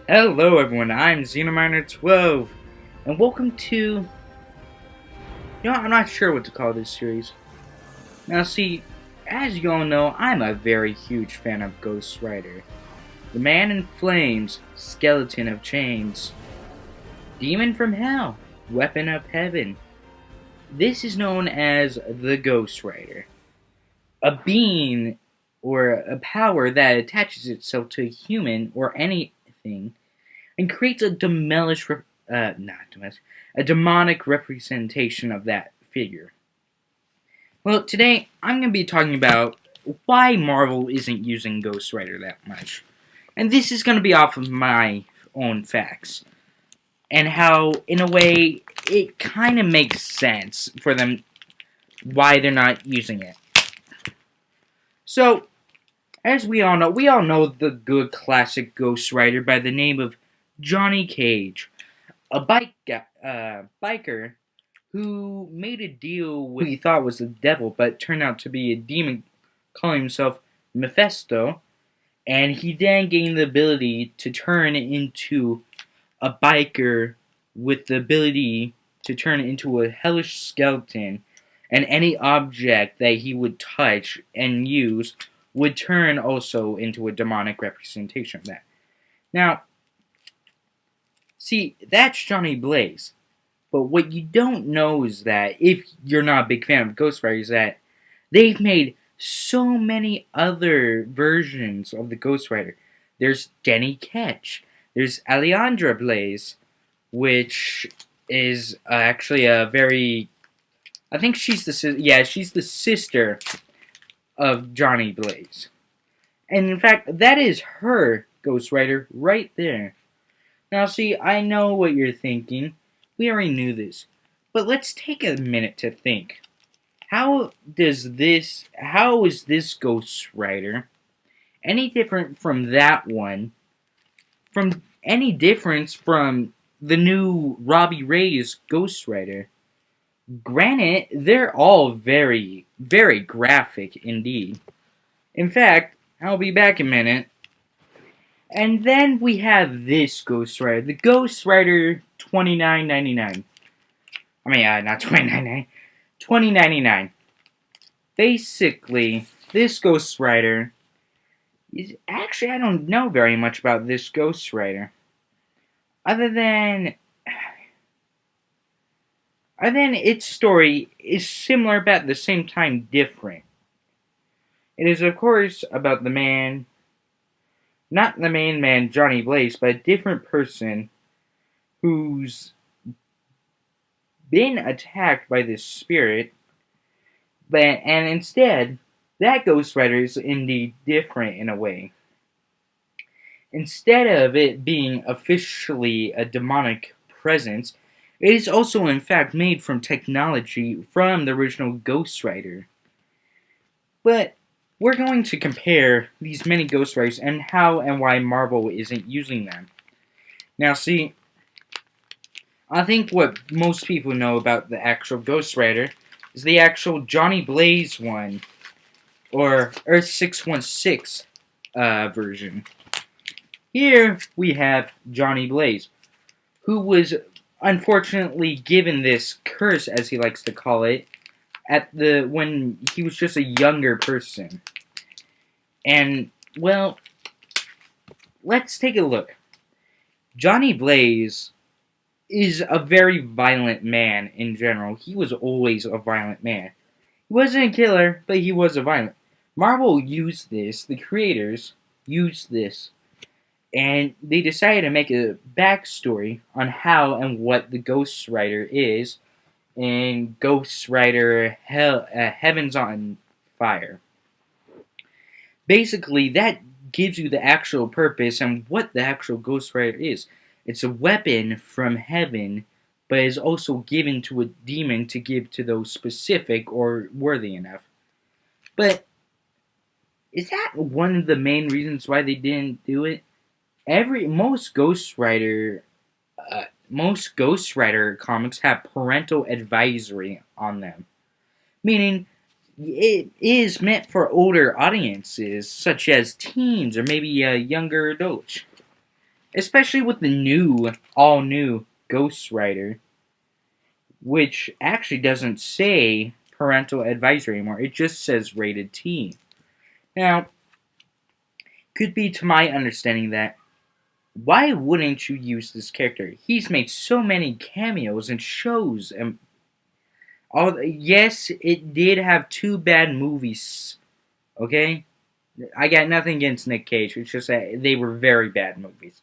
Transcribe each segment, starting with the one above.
Hello everyone, I'm Xenominer12, and welcome to... I'm not sure what to call this series. Now see, as you all know, I'm a very huge fan of Ghost Rider. The Man in Flames, Skeleton of Chains, Demon from Hell, Weapon of Heaven. This is known as the Ghost Rider. A being, or a power that attaches itself to a human or anything and creates a a demonic representation of that figure. Well, today I'm going to be talking about why Marvel isn't using Ghost Rider that much. And this is going to be off of my own facts. And how, in a way, it kind of makes sense for them why they're not using it. So, as we all know the good classic Ghost Rider by the name of Johnny Cage, a biker who made a deal with who he thought was the devil, but turned out to be a demon calling himself Mephisto, and he then gained the ability to turn into a biker with the ability to turn into a hellish skeleton, and any object that he would touch and use would turn also into a demonic representation of that. Now, see, that's Johnny Blaze. But what you don't know is that, if you're not a big fan of Ghost Rider, is that they've made so many other versions of the Ghost Rider. There's Denny Ketch. There's Alejandra Blaze, which is actually a very... I think she's she's the sister of Johnny Blaze. And in fact, that is her Ghost Rider right there. Now see, I know what you're thinking. We already knew this. But let's take a minute to think. How is this Ghost Rider any different from that one? From any difference from the new Robbie Reyes Ghost Rider? Granted, they're all very, very graphic indeed. In fact, I'll be back in a minute. And then we have this Ghost Rider, the Ghost Rider 2999. I mean, not 2999, 2099. Basically, this Ghost Rider is actually, I don't know very much about this Ghost Rider. Other than its story is similar but at the same time different. It is, of course, about the man, not the main man, Johnny Blaze, but a different person who's been attacked by this spirit, and instead, that Ghost Rider is indeed different in a way. Instead of it being officially a demonic presence, it is also in fact made from technology from the original Ghost Rider. But we're going to compare these many Ghost Riders and how and why Marvel isn't using them. Now see, I think what most people know about the actual Ghost Rider is the actual Johnny Blaze one, or Earth 616 version. Here we have Johnny Blaze, who was unfortunately given this curse, as he likes to call it, when he was just a younger person. And, well, let's take a look. Johnny Blaze is a very violent man in general. He was always a violent man. He wasn't a killer, but he was a violent. Marvel used this, the creators used this, and they decided to make a backstory on how and what the Ghost Rider is in Ghost Rider Heaven's on Fire. Basically, that gives you the actual purpose and what the actual Ghost Rider is. It's a weapon from heaven, but is also given to a demon to give to those specific or worthy enough. But is that one of the main reasons why they didn't do it? Most Ghost Rider comics have parental advisory on them, meaning it is meant for older audiences, such as teens or maybe younger adults. especially with the all new Ghost Rider, which actually doesn't say parental advisory anymore. It just says rated T. Now, could be to my understanding that why wouldn't you use this character? He's made so many cameos and shows, and yes, it did have two bad movies. Okay, I got nothing against Nick Cage. It's just that they were very bad movies.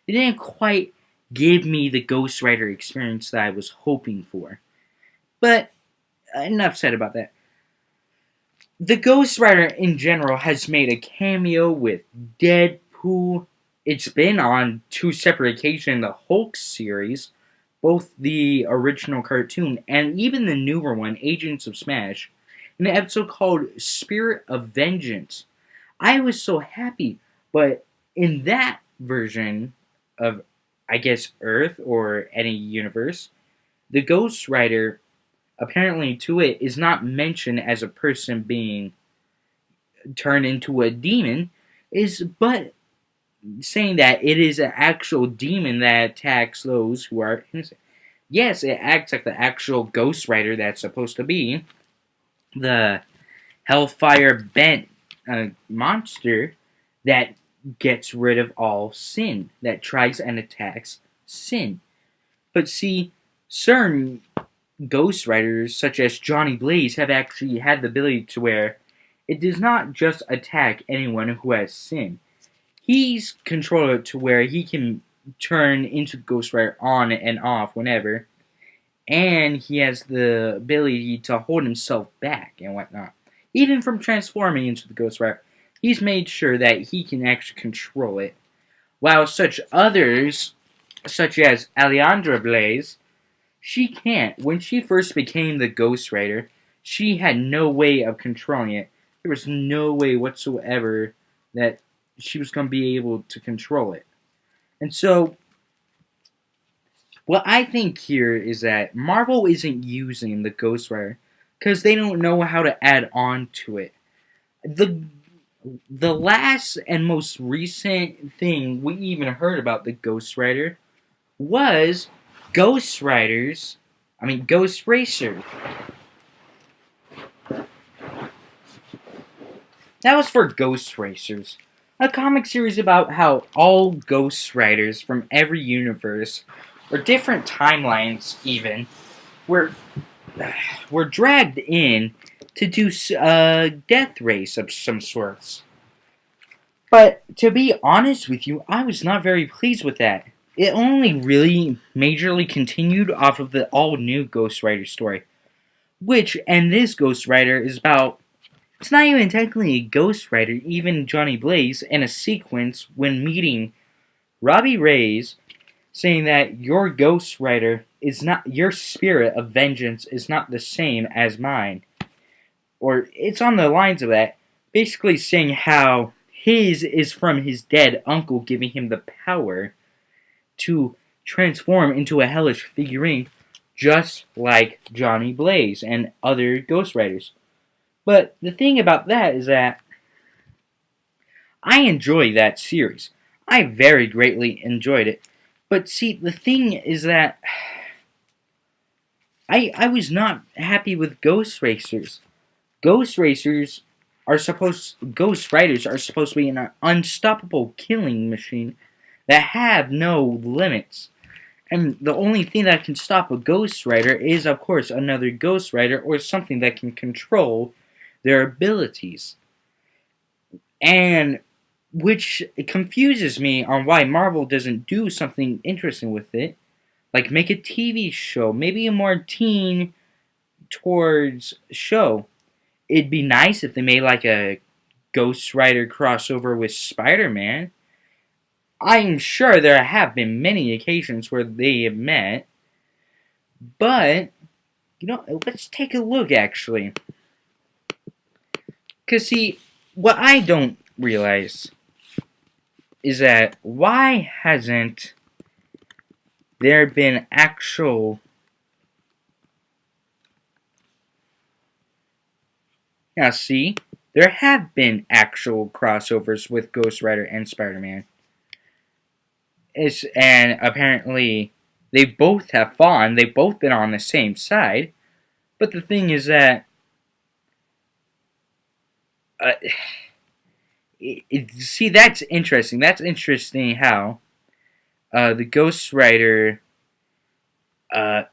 It didn't quite give me the Ghost Rider experience that I was hoping for. But enough said about that. The Ghost Rider in general has made a cameo with Deadpool. It's been on two separate occasions in the Hulk series, both the original cartoon and even the newer one, Agents of Smash, in an episode called Spirit of Vengeance. I was so happy, but in that version of, I guess, Earth or any universe, the Ghost Rider apparently to it is not mentioned as a person being turned into a demon, is but saying that it is an actual demon that attacks those who are innocent. Yes, it acts like the actual Ghost Rider that's supposed to be the Hellfire Bent monster that gets rid of all sin, that tries and attacks sin. But see, certain Ghost Riders, such as Johnny Blaze, have actually had the ability to where it does not just attack anyone who has sin. He's controlled to where he can turn into Ghost Rider on and off whenever, and he has the ability to hold himself back and whatnot. Even from transforming into the Ghost Rider, he's made sure that he can actually control it. While such others, such as Alejandra Blaze, she can't. When she first became the Ghost Rider, she had no way of controlling it. There was no way whatsoever that she was going to be able to control it. And so, what I think here is that Marvel isn't using the Ghost Rider because they don't know how to add on to it. The last and most recent thing we even heard about the Ghost Rider was Ghost Racer. That was for Ghost Racers, a comic series about how all Ghost Riders from every universe, or different timelines even, were dragged in to do a death race of some sorts. But to be honest with you, I was not very pleased with that. It only really majorly continued off of the all-new Ghost Rider story, which, and this Ghost Rider is about, it's not even technically a Ghost Rider, even Johnny Blaze, in a sequence when meeting Robbie Reyes, saying that your Ghost Rider is not, your spirit of vengeance is not the same as mine. Or it's on the lines of that, basically saying how his is from his dead uncle giving him the power to transform into a hellish figurine just like Johnny Blaze and other Ghost Riders. But the thing about that is that I enjoy that series. I very greatly enjoyed it. But see, the thing is that I was not happy with Ghost Racers. Ghost Riders are supposed to be an unstoppable killing machine that have no limits. And the only thing that can stop a Ghost Rider is, of course, another Ghost Rider or something that can control their abilities. And which confuses me on why Marvel doesn't do something interesting with it. Like make a TV show, maybe a more teen towards show. It'd be nice if they made like a Ghost Rider crossover with Spider-Man. I'm sure there have been many occasions where they have met. But, let's take a look actually. Because, see, what I don't realize is that why hasn't there been actual... Now, see, there have been actual crossovers with Ghost Rider and Spider-Man. And apparently they both have fallen. They've both been on the same side. But the thing is that uh, see, that's interesting. That's interesting how the Ghost Rider, uh,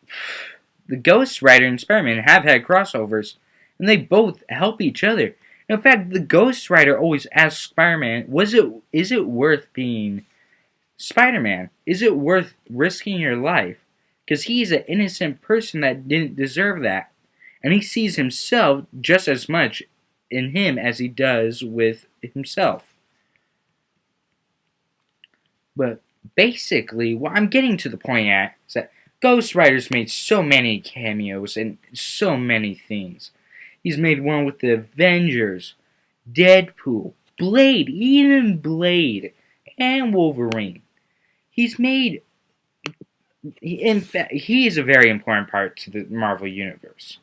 the Ghost Rider and Spider-Man have had crossovers, and they both help each other. In fact, the Ghost Rider always asks Spider-Man, is it worth being Spider-Man? Is it worth risking your life? Because he's an innocent person that didn't deserve that. And he sees himself just as much in him as he does with himself. But basically, what I'm getting to the point at is that Ghost Rider's made so many cameos and so many things. He's made one with the Avengers, Deadpool, Blade, even Blade, and Wolverine. He's made. In fact, he is a very important part to the Marvel Universe.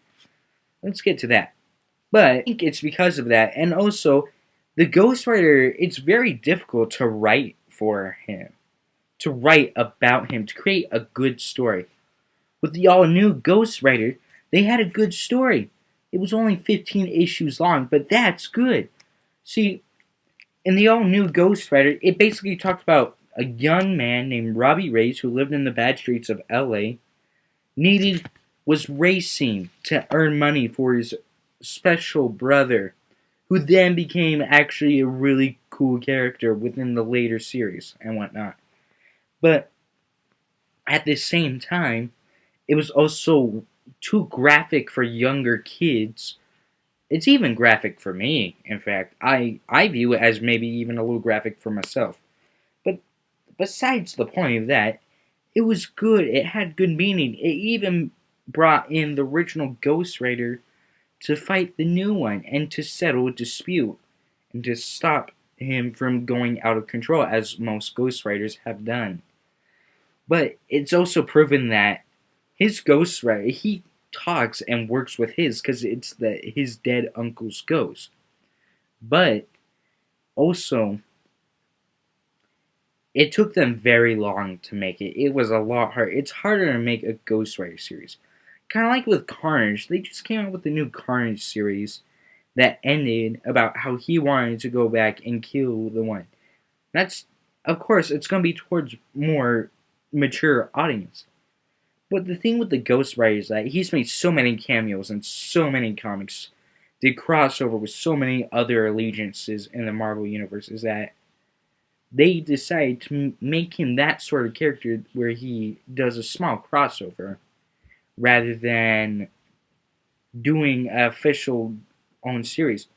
Let's get to that. But I think it's because of that, and also the Ghost Rider. It's very difficult to write for him, to write about him, to create a good story. With the all-new Ghost Rider, they had a good story. It was only 15 issues long, but that's good. See, in the all-new Ghost Rider, it basically talked about a young man named Robbie Reyes who lived in the bad streets of LA, was racing to earn money for his special brother, who then became actually a really cool character within the later series and whatnot. But at the same time, it was also too graphic for younger kids. It's even graphic for me, in fact. I view it as maybe even a little graphic for myself. But besides the point of that, it was good. It had good meaning. It even brought in the original Ghost Rider to fight the new one and to settle a dispute and to stop him from going out of control, as most Ghost Riders have done. But it's also proven that his Ghost Rider, he talks and works with because it's his dead uncle's ghost. But also, it took them very long to make it. It was a lot hard. It's harder to make a Ghost Rider series. Kind of like with Carnage, they just came out with the new Carnage series that ended about how he wanted to go back and kill the one. That's, of course, it's going to be towards more mature audience. But the thing with the Ghost Rider is that he's made so many cameos in so many comics, did crossover with so many other allegiances in the Marvel Universe, is that they decided to make him that sort of character where he does a small crossover rather than doing an official own series.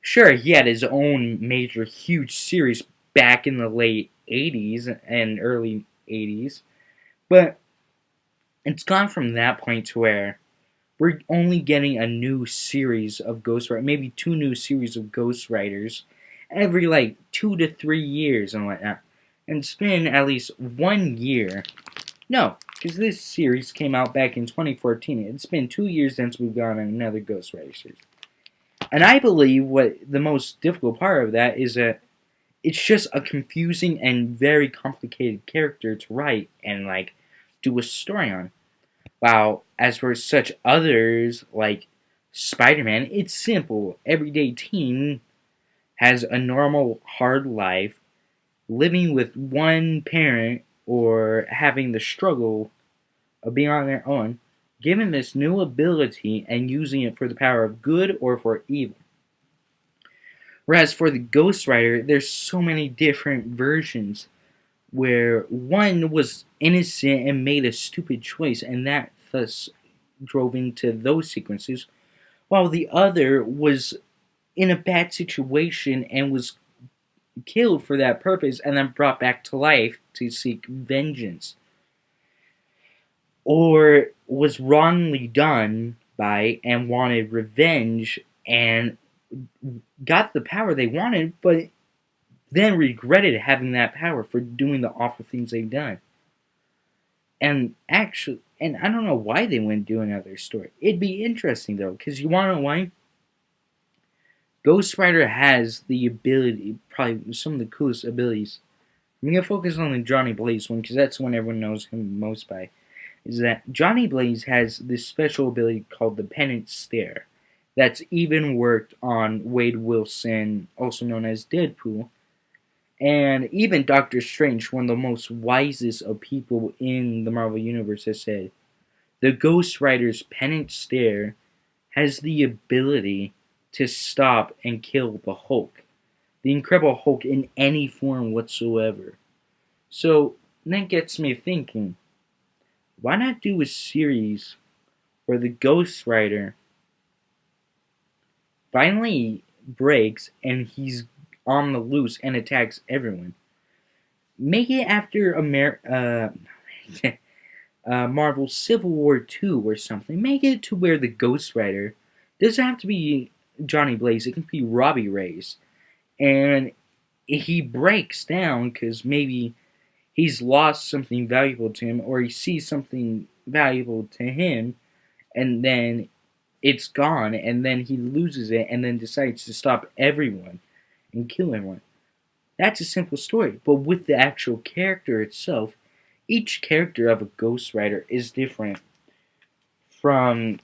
Sure, he had his own major, huge series back in the late 80s and early 80s, but it's gone from that point to where we're only getting a new series of Ghost Rider, maybe two new series of Ghost Riders every like 2 to 3 years and whatnot. And it's been at least 1 year. No, because this series came out back in 2014. It's been 2 years since we've gotten another Ghost Rider series. And I believe what the most difficult part of that is that it's just a confusing and very complicated character to write and like do a story on. While as for such others like Spider-Man, it's simple. Everyday teen has a normal hard life, living with one parent or having the struggle of being on their own, given this new ability and using it for the power of good or for evil. Whereas for the Ghost Rider, there's so many different versions where one was innocent and made a stupid choice, and that thus drove into those sequences, while the other was in a bad situation and was killed for that purpose and then brought back to life to seek vengeance, or was wrongly done by and wanted revenge and got the power they wanted, but then regretted having that power for doing the awful things they've done. And actually, and I don't know why they wouldn't do another story. It'd be interesting though, because you want to know why? Ghost Rider has the ability, probably some of the coolest abilities I'm gonna focus on the Johnny Blaze one because that's the one everyone knows him most by. Is that Johnny Blaze has this special ability called the Penance Stare that's even worked on Wade Wilson, also known as Deadpool, and even Doctor Strange, one of the most wisest of people in the Marvel Universe, has said the Ghost Rider's Penance Stare has the ability to stop and kill the Hulk, the Incredible Hulk, in any form whatsoever. So that gets me thinking, why not do a series where the Ghost Rider finally breaks and he's on the loose and attacks everyone? Make it after Marvel Civil War 2 or something. Make it to where the Ghost Rider doesn't have to be Johnny Blaze, it can be Robbie Reyes. And he breaks down because maybe he's lost something valuable to him, or he sees something valuable to him, and then it's gone, and then he loses it, and then decides to stop everyone and kill everyone. That's a simple story, but with the actual character itself, each character of a Ghost Rider is different from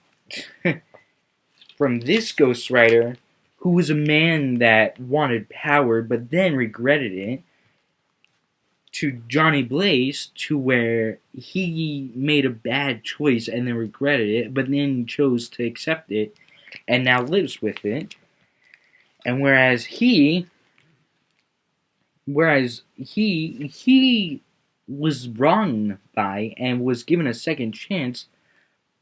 from this Ghost Rider, who was a man that wanted power but then regretted it, to Johnny Blaze, to where he made a bad choice and then regretted it, but then chose to accept it and now lives with it. And whereas he was wrong by and was given a second chance,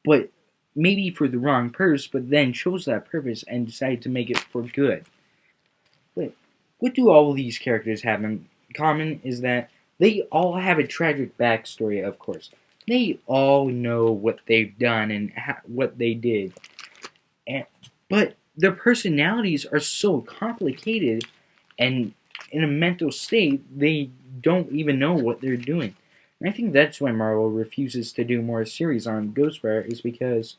but maybe for the wrong purpose, but then chose that purpose and decided to make it for good. But what do all of these characters have in common is that they all have a tragic backstory, of course. They all know what they've done and what they did. But their personalities are so complicated, and in a mental state, they don't even know what they're doing. And I think that's why Marvel refuses to do more series on Ghost Rider, is because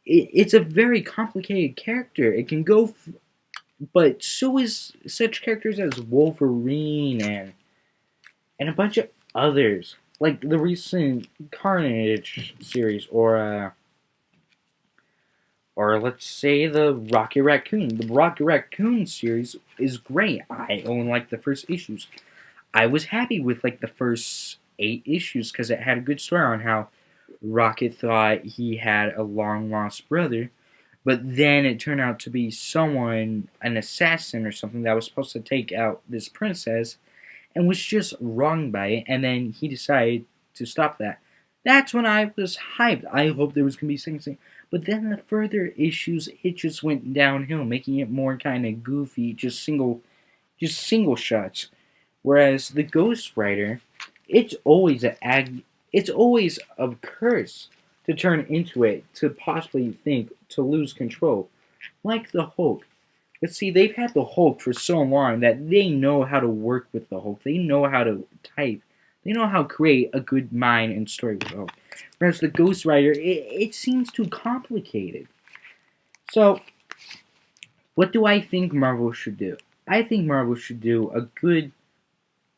it's a very complicated character. It can go, but so is such characters as Wolverine and a bunch of others, like the recent Carnage series, or let's say the Rocket Raccoon. The Rocket Raccoon series is great. I own like the first issues. I was happy with like the first 8 issues because it had a good story on how Rocket thought he had a long lost brother, but then it turned out to be someone, an assassin or something, that was supposed to take out this princess and was just wronged by it, and then he decided to stop that. That's when I was hyped. I hoped there was going to be something. But then the further issues, it just went downhill, making it more kind of goofy, just single shots. Whereas the Ghost Rider, it's always a curse to turn into it, to possibly think, to lose control. Like the Hulk. But see, they've had the Hulk for so long that they know how to work with the Hulk. They know how to type. They know how to create a good mind and story with the Hulk. Whereas the Ghost Rider, it seems too complicated. So, what do I think Marvel should do? I think Marvel should do a good,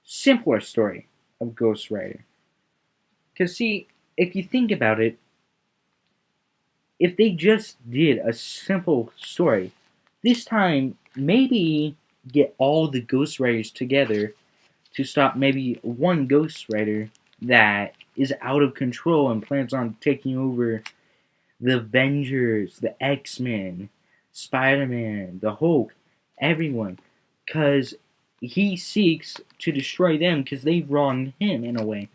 simpler story of Ghost Rider. Because, see, if you think about it, if they just did a simple story, this time maybe get all the Ghost Riders together to stop maybe one Ghost Rider that is out of control and plans on taking over the Avengers, the X-Men, Spider-Man, the Hulk, everyone. Because he seeks to destroy them because they've wronged him in a way.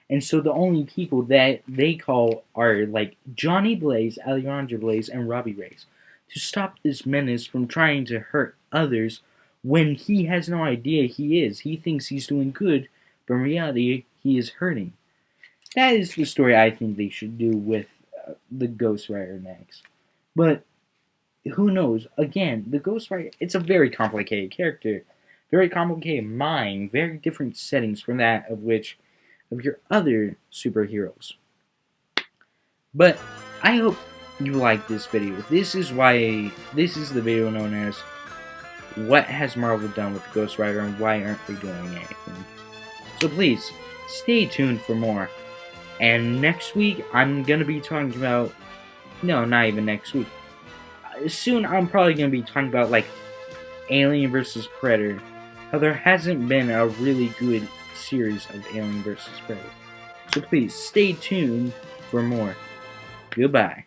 And so the only people that they call are like Johnny Blaze, Alejandro Blaze, and Robbie Reyes to stop this menace from trying to hurt others when he has no idea he is. He thinks he's doing good, but in reality, he is hurting. That is the story I think they should do with the Ghost Rider next. But who knows? Again, the Ghost Rider, it's a very complicated character, very complicated mind, very different settings from that of your other superheroes. But I hope you like this video. This is the video known as what has Marvel done with Ghost Rider and why aren't they doing anything. So please, stay tuned for more. And next week, I'm going to be talking about... No, not even next week. Soon, I'm probably going to be talking about, like, Alien vs. Predator. How there hasn't been a really good series of Alien vs. Predator. So please, stay tuned for more. Goodbye.